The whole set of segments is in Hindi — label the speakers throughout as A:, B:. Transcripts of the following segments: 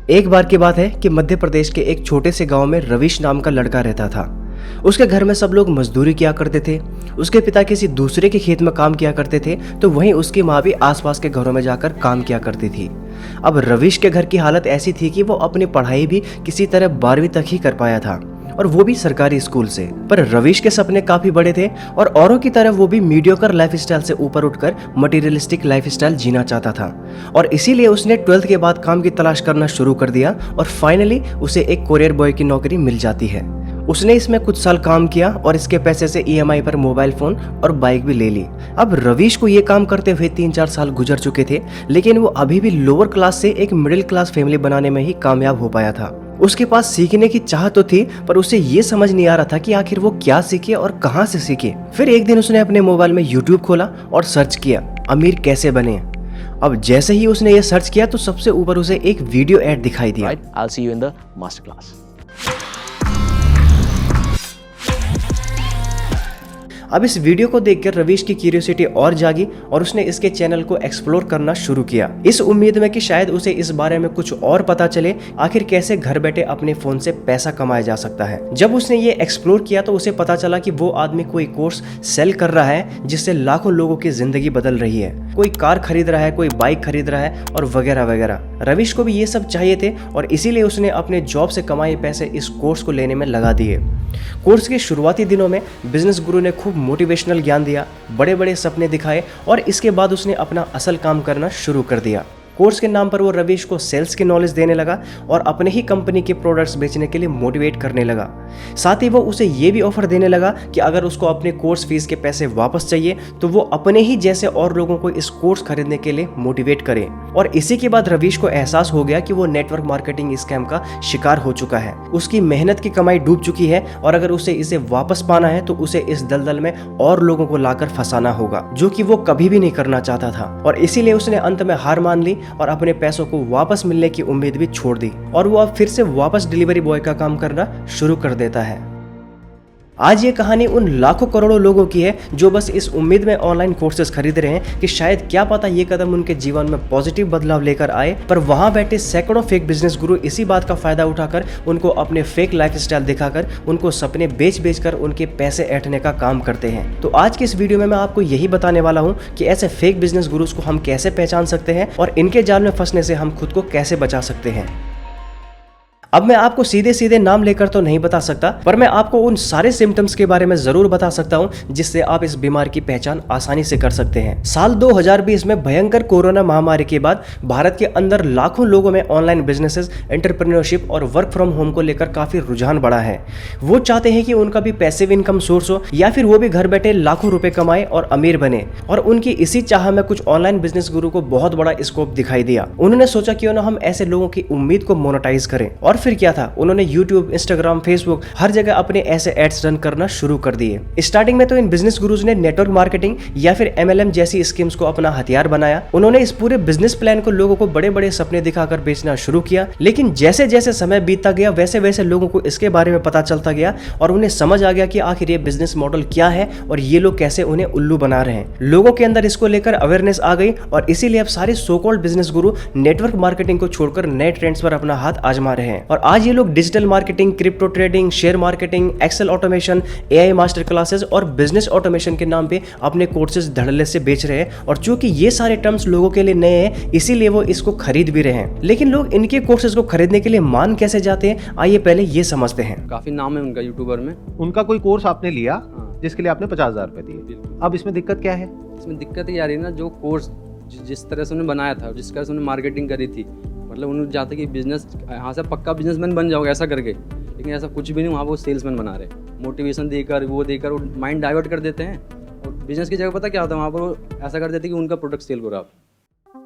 A: एक बार की बात है कि मध्य प्रदेश के एक छोटे से गांव में रवीश नाम का लड़का रहता था। उसके घर में सब लोग मजदूरी किया करते थे। उसके पिता किसी दूसरे के खेत में काम किया करते थे, तो वहीं उसकी माँ भी आसपास के घरों में जाकर काम किया करती थी। अब रवीश के घर की हालत ऐसी थी कि वो अपनी पढ़ाई भी किसी तरह 12वीं तक ही कर पाया था, और वो भी सरकारी स्कूल से। पर रवीश के सपने काफी बड़े थे और औरों की तरह वो भी मीडियोकर लाइफस्टाइल से ऊपर उठकर मटेरियलिस्टिक लाइफस्टाइल जीना चाहता था। और इसीलिए उसने 12th के बाद काम की तलाश करना शुरू कर दिया और फाइनली उसे एक कोरियर बॉय की नौकरी मिल जाती है। उसने इसमें कुछ साल काम किया और इसके पैसे से EMI पर मोबाइल फोन और बाइक भी ले ली। अब रवीश को ये काम करते हुए 3-4 साल गुजर चुके थे, लेकिन वो अभी भी लोअर क्लास से एक मिडिल क्लास फैमिली बनाने में ही कामयाब हो पाया था। उसके पास सीखने की चाह तो थी, पर उसे ये समझ नहीं आ रहा था कि आखिर वो क्या सीखे और कहाँ से सीखे। फिर एक दिन उसने अपने मोबाइल में YouTube खोला और सर्च किया अमीर कैसे बने। अब जैसे ही उसने ये सर्च किया तो सबसे ऊपर उसे एक वीडियो ऐड दिखाई दिया।
B: I'll see you in the master class.
A: अब इस वीडियो को देखकर रवीश की क्यूरियोसिटी और जागी और उसने इसके चैनल को एक्सप्लोर करना शुरू किया, इस उम्मीद में कि शायद उसे इस बारे में कुछ और पता चले, आखिर कैसे घर बैठे अपने फोन से पैसा कमाया जा सकता है। जब उसने ये एक्सप्लोर किया तो उसे पता चला कि वो आदमी कोई कोर्स सेल कर रहा है जिससे लाखों लोगों की जिंदगी बदल रही है। कोई कार खरीद रहा है, कोई बाइक खरीद रहा है और वगैरह वगैरह। रवीश को भी ये सब चाहिए थे और इसीलिए उसने अपने जॉब से कमाए पैसे इस कोर्स को लेने में लगा दिए। कोर्स के शुरुआती दिनों में बिजनेस गुरु ने खूब मोटिवेशनल ज्ञान दिया, बड़े बड़े सपने दिखाए और इसके बाद उसने अपना असल काम करना शुरू कर दिया। कोर्स के नाम पर वो रवीश को सेल्स की नॉलेज देने लगा और अपने ही कंपनी के प्रोडक्ट्स बेचने के लिए मोटिवेट करने लगा। साथ ही वो उसे ये भी ऑफर देने लगा कि अगर उसको अपने कोर्स फीस के पैसे वापस चाहिए तो वो अपने ही जैसे और लोगों को इस कोर्स खरीदने के लिए मोटिवेट करे। और इसी के बाद रवीश को एहसास हो गया कि वो नेटवर्क मार्केटिंग स्कैम का शिकार हो चुका है। उसकी मेहनत की कमाई डूब चुकी है और अगर उसे इसे वापस पाना है तो उसे इस दलदल में और लोगों को लाकर फंसाना होगा, जो कि वो कभी भी नहीं करना चाहता था। और इसीलिए उसने अंत में हार मान ली और अपने पैसों को वापस मिलने की उम्मीद भी छोड़ दी और वो अब फिर से वापस डिलीवरी बॉय का काम करना शुरू कर देता है। आज ये कहानी उन लाखों करोड़ों लोगों की है जो बस इस उम्मीद में ऑनलाइन कोर्सेज खरीद रहे हैं कि शायद क्या पता ये कदम उनके जीवन में पॉजिटिव बदलाव लेकर आए, पर वहां बैठे सैकड़ों फेक बिजनेस गुरु इसी बात का फायदा उठाकर उनको अपने फेक लाइफस्टाइल दिखाकर उनको सपने बेच कर उनके पैसे ऐंठने का काम करते हैं। तो आज के इस वीडियो में मैं आपको यही बताने वाला हूँ कि ऐसे फेक बिजनेस गुरुज को हम कैसे पहचान सकते हैं और इनके जाल में फंसने से हम खुद को कैसे बचा सकते हैं। अब मैं आपको सीधे सीधे नाम लेकर तो नहीं बता सकता, पर मैं आपको उन सारे सिम्टम्स के बारे में जरूर बता सकता हूं जिससे आप इस बीमारी की पहचान आसानी से कर सकते हैं। साल 2020 में भयंकर कोरोना महामारी के बाद भारत के अंदर लाखों लोगों में ऑनलाइन बिजनेसेस, एंटरप्रेन्योरशिप और वर्क फ्रॉम होम को लेकर काफी रुझान बढ़ा है। वो चाहते हैं कि उनका भी पैसिव इनकम सोर्स हो या फिर वो भी घर बैठे लाखों रुपए कमाए और अमीर बने। और उनकी इसी चाह में कुछ ऑनलाइन बिजनेस गुरु को बहुत बड़ा स्कोप दिखाई दिया। उन्होंने सोचा क्यों ना हम ऐसे लोगों की उम्मीद को मोनेटाइज करें। और फिर क्या था, उन्होंने YouTube, Instagram, Facebook हर जगह अपने ऐसे एड्स रन करना शुरू कर दिए। स्टार्टिंग में तो इन बिजनेस गुरुज ने नेटवर्क मार्केटिंग या फिर MLM जैसी स्कीम्स को अपना हथियार बनाया। उन्होंने इस पूरे बिजनेस प्लान को लोगों को बड़े बड़े सपने दिखाकर बेचना शुरू किया, लेकिन जैसे जैसे समय बीतता गया वैसे वैसे लोगों को इसके बारे में पता चलता गया और उन्हें समझ आ गया कि आखिर ये बिजनेस मॉडल क्या है और ये लोग कैसे उन्हें उल्लू बना रहे हैं। लोगों के अंदर इसको लेकर अवेयरनेस आ गई और इसीलिए अब सारे सो कॉल्ड बिजनेस गुरु नेटवर्क मार्केटिंग को छोड़कर नए ट्रेंड्स पर अपना हाथ आजमा रहे हैं। और आज ये लोग digital marketing, crypto trading, share marketing, excel automation, AI master classes और बिजनेस ऑटोमेशन के नाम पे अपने कोर्सेज धड़ल्ले से बेच रहे हैं। और चूंकि ये सारे टर्म्स लोगों के लिए नए हैं इसीलिए वो इसको खरीद भी रहे हैं। लेकिन लोग इनके कोर्सेज को खरीदने के लिए मान कैसे जाते हैं, आइए पहले ये समझते हैं।
C: काफी नाम है उनका यूट्यूबर में।
D: उनका कोई कोर्स आपने लिया जिसके लिए आपने 50,000 रुपए दिए। अब इसमें दिक्कत क्या है?
C: इसमें दिक्कत ये आ रही है ना, जो कोर्स जिस तरह से उन्होंने बनाया था, जिस तरह से उन्होंने मार्केटिंग करी थी, मतलब उन्होंने चाहते कि बिजनेस यहाँ से पक्का बिजनेसमैन बन जाओगे ऐसा करके, लेकिन ऐसा कुछ भी नहीं। वहाँ वो सेल्समैन बना रहे, मोटिवेशन देकर वो माइंड डाइवर्ट कर देते हैं। और बिजनेस की जगह पता क्या होता है, वहाँ पर वो ऐसा कर देते हैं कि उनका प्रोडक्ट सेल करो आप।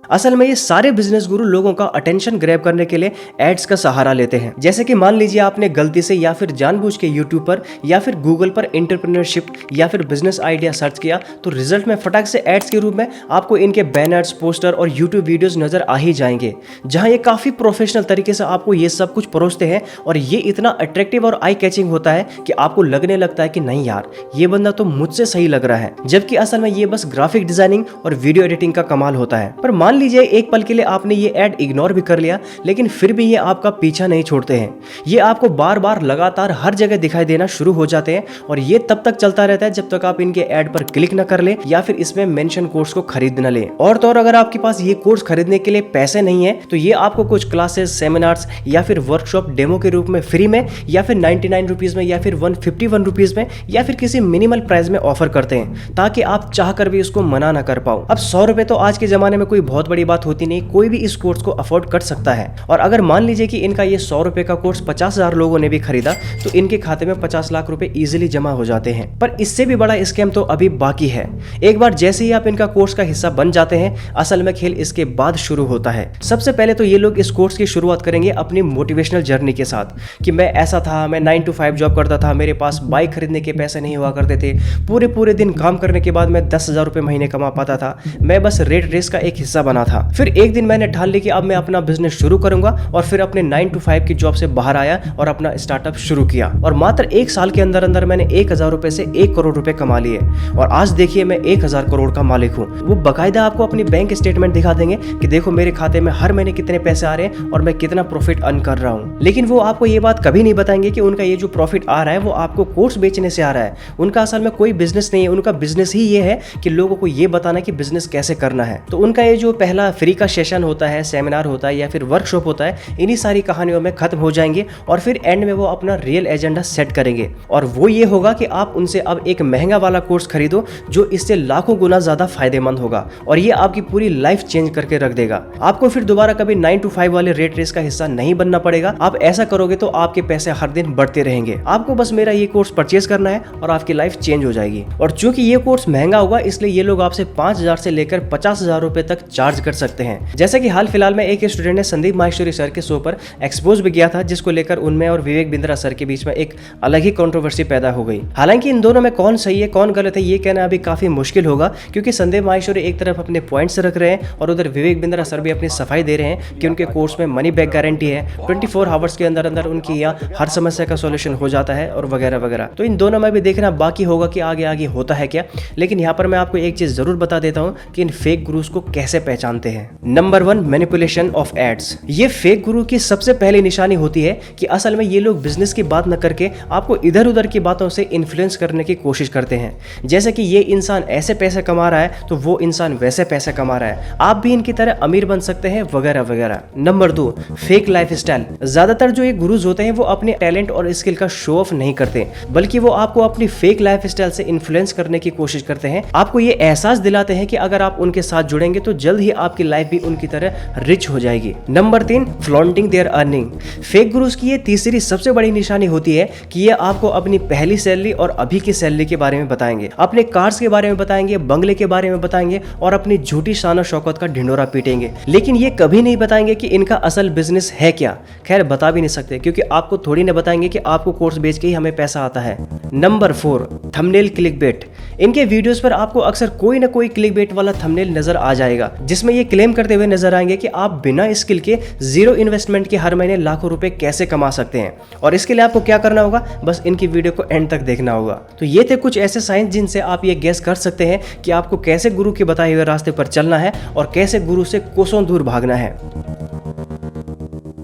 A: असल में ये सारे बिजनेस गुरु लोगों का अटेंशन ग्रैब करने के लिए एड्स का सहारा लेते हैं। जैसे कि मान लीजिए आपने गलती से या फिर जानबूझ के YouTube पर या फिर Google पर एंटरप्रेन्योरशिप या फिर बिजनेस आइडिया सर्च किया तो रिजल्ट में फटाक से एड्स के रूप में आपको इनके बैनर्स, पोस्टर और YouTube वीडियोस नजर आ ही जाएंगे, जहां ये काफी प्रोफेशनल तरीके से आपको ये सब कुछ परोसते हैं। और ये इतना अट्रैक्टिव और आई कैचिंग होता है कि आपको लगने लगता है कि नहीं यार, ये बंदा तो मुझसे सही लग रहा है, जबकि असल में ये बस ग्राफिक डिजाइनिंग और वीडियो एडिटिंग का कमाल होता है। पर मान लीजिए एक पल के लिए आपने ये ऐड इग्नोर भी कर लिया, लेकिन फिर भी ये आपका पीछा नहीं छोड़ते हैं। ये आपको बार बार लगातार हर जगह दिखाई देना शुरू हो जाते हैं और ये तब तक चलता रहता है जब तक आप इनके ऐड पर क्लिक न कर ले या फिर इसमें मेंशन कोर्स को खरीद न ले। और तो और अगर आपके पास ये कोर्स खरीदने के लिए पैसे नहीं है तो ये आपको कुछ क्लासेस, सेमिनार्स या फिर वर्कशॉप डेमो के रूप में फ्री में या फिर 99 रुपीज में या फिर 151 रुपीज में या फिर किसी मिनिमल प्राइस में ऑफर करते हैं ताकि आप चाह कर भी इसको मना ना कर पाओ। अब 100 रुपए तो आज के जमाने में कोई बहुत बड़ी बात होती नहीं, कोई भी इस कोर्स को अफोर्ड कर सकता है। और अगर मान लीजिए कि इनका ये 100 रुपए का कोर्स 50,000 लोगों ने भी खरीदा तो इनके खाते में 50 लाख रुपए इजीली जमा हो जाते हैं। पर इससे भी बड़ा स्कैम तो अभी बाकी है। एक बार जैसे ही आप इनका कोर्स का हिस्सा बन जाते हैं, असल में खेल इसके बाद शुरू होता है। सबसे पहले तो ये लोग इस कोर्स की शुरुआत करेंगे अपनी मोटिवेशनल जर्नी के साथ कि मैं ऐसा था, मैं 9 to 5 जॉब करता था, मेरे पास बाइक खरीदने के पैसे नहीं हुआ करते थे, पूरे दिन काम करने के बाद मैं 10,000 रुपए महीने कमा पाता था, मैं बस रेट रेस का एक हिस्सा बना था। फिर एक दिन मैंने ठान ली कि अब मैं अपना बिजनेस शुरू करूंगा और फिर अपने 9 to 5 की जॉब से बाहर आया और अपना स्टार्टअप शुरू किया और मात्र 1 साल के अंदर मैंने 1,000 रुपए से 1 करोड़ रुपए कमा लिए और आज देखिए मैं 1,000 करोड़ का मालिक हूँ। वो बकायदा आपको अपनी बैंक स्टेटमेंट दिखा देंगे कि देखो मेरे खाते में हर महीने कितने पैसे आ रहे हैं और मैं कितना प्रॉफिट अर्न कर रहा हूँ। लेकिन वो आपको ये बात कभी नहीं बताएंगे कि उनका ये जो प्रॉफिट आ रहा है वो आपको कोर्स बेचने से आ रहा है। उनका असल में कोई बिजनेस नहीं है, उनका बिजनेस ही ये है कि लोगों को ये बताना कि बिजनेस कैसे करना है। तो उनका ये जो पहला फ्री का सेशन होता है, सेमिनार होता है या फिर वर्कशॉप होता है, इन्हीं सारी कहानियों में खत्म हो जाएंगे और फिर एंड में वो अपना रियल एजेंडा सेट करेंगे और वो ये होगा कि आप उनसे अब एक महंगा वाला कोर्स खरीदो जो इससे लाखों गुना ज्यादा फायदेमंद होगा और ये आपकी पूरी लाइफ चेंज करके रख देगा। आपको फिर दोबारा कभी 9 to 5 वाले रेट रेस का हिस्सा नहीं बनना पड़ेगा। आप ऐसा करोगे तो आपके पैसे हर दिन बढ़ते रहेंगे। आपको बस मेरा ये कोर्स परचेज करना है और आपकी लाइफ चेंज हो जाएगी। और चूंकि ये कोर्स महंगा होगा इसलिए ये लोग आपसे 5,000 से लेकर 50,000 रुपए तक चार्ज कर सकते हैं। जैसे कि हाल फिलहाल में एक स्टूडेंट ने संदीप माहेश्वरी सर के शो पर एक्सपोज भी किया था, जिसको लेकर उनमें और विवेक बिंद्रा सर के बीच में एक अलग ही कंट्रोवर्सी पैदा हो गई। हालांकि इन दोनों में कौन सही है कौन गलत है ये कहना अभी काफी मुश्किल होगा, क्योंकि संदीप माहेश्वरी एक तरफ अपने पॉइंट्स रख रहे हैं और उधर विवेक बिंद्रा सर भी अपनी सफाई दे रहे हैं कि उनके कोर्स में मनी बैक गारंटी है, 24 आवर्स के अंदर उनकी यहाँ हर समस्या का सॉल्यूशन हो जाता है और वगैरह वगैरह। तो इन दोनों में भी देखना बाकी होगा कि आगे आगे होता है क्या। लेकिन यहाँ पर मैं आपको एक चीज जरूर बता देता हूँ कि इन फेक गुरुज को कैसे पहचानते हैं। Number 1, manipulation of ads. ये फेक गुरु की सबसे पहली निशानी होती है कि असल में ये लोग बिजनेस की बात न करके आपको इधर उधर की बातों से इन्फ्लुएंस करने की कोशिश करते हैं। जैसे कि ये इंसान ऐसे पैसे कमा रहा है तो वो इंसान वैसे पैसे कमा रहा है, आप भी इनकी तरह अमीर बन सकते हैं वगैरह वगैरह। Number 2, fake lifestyle. ज्यादातर जो ये गुरुज होते हैं वो अपने टैलेंट और स्किल का शो ऑफ नहीं करते, बल्कि वो आपको अपनी फेक लाइफस्टाइल से इन्फ्लुएंस करने की कोशिश करते हैं। आपको ये एहसास दिलाते हैं कि अगर आप उनके साथ जुड़ेंगे तो जल्द ही आपकी लाइफ भी उनकी तरह रिच हो जाएगी। Number 3, flaunting their earning. Fake gurus की ये तीसरी सबसे बड़ी निशानी होती है कि ये आपको अपनी पहली सैलरी और अभी की सैलरी के बारे में बताएंगे, अपने कार्स के बारे में बताएंगे, बंगले के बारे में बताएंगे और अपनी झूठी शान और शौकत का ढिंडोरा पीटेंगे। लेकिन ये कभी नहीं बताएंगे कि इनका असल बिजनेस है क्या। खैर बता भी नहीं सकते, क्योंकि आपको थोड़ी ना बताएंगे कि आपको कोर्स बेच के ही हमें पैसा आता है। Number 4, thumbnail clickbait. इनके वीडियोस पर आपको अक्सर कोई ना कोई क्लिकबेट वाला थंबनेल नजर आ जाएगा, जिसमें ये क्लेम करते हुए नजर आएंगे कि आप बिना स्किल के, जीरो इन्वेस्टमेंट के हर महीने लाखों रुपए कैसे कमा सकते हैं। और इसके लिए आपको क्या करना होगा, बस इनकी वीडियो को एंड तक देखना होगा। तो ये थे कुछ ऐसे साइंस जिनसे आप ये गेस कर सकते हैं कि आपको कैसे गुरु के बताए हुए रास्ते पर चलना है और कैसे गुरु से कोसों दूर भागना है।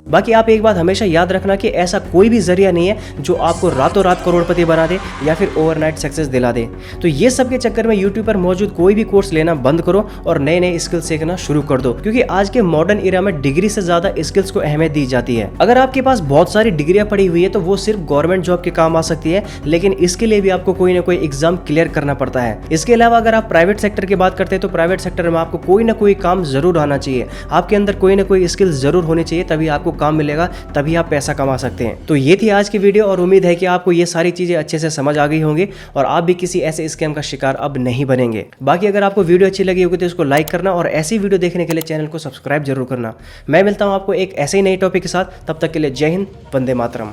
A: बाकी आप एक बात हमेशा याद रखना कि ऐसा कोई भी जरिया नहीं है जो आपको रातों रात करोड़पति बना दे या फिर ओवरनाइट सक्सेस दिला दे। तो ये सब के चक्कर में यूट्यूब पर मौजूद कोई भी कोर्स लेना बंद करो और नए नए स्किल सीखना शुरू कर दो, क्योंकि आज के मॉडर्न एरा में डिग्री से ज्यादा स्किल्स को अहमियत दी जाती है। अगर आपके पास बहुत सारी डिग्रियां पड़ी हुई है तो वो सिर्फ गवर्नमेंट जॉब के काम आ सकती है, लेकिन इसके लिए भी आपको कोई ना कोई एग्जाम क्लियर करना पड़ता है। इसके अलावा अगर आप प्राइवेट सेक्टर की बात करते हैं तो प्राइवेट सेक्टर में आपको कोई ना कोई काम जरूर आना चाहिए, आपके अंदर कोई ना कोई स्किल जरूर होनी चाहिए, तभी आपको काम मिलेगा, तभी आप पैसा कमा सकते हैं। तो ये थी आज की वीडियो और उम्मीद है कि आपको ये सारी चीजें अच्छे से समझ आ गई होंगी और आप भी किसी ऐसे स्कैम का शिकार अब नहीं बनेंगे। बाकी अगर आपको वीडियो अच्छी लगी होगी तो इसको लाइक करना और ऐसी वीडियो देखने के लिए चैनल को सब्सक्राइब जरूर करना। मैं मिलता हूं आपको एक ऐसे ही नई टॉपिक के साथ, तब तक के लिए जय हिंद, वंदे मातरम।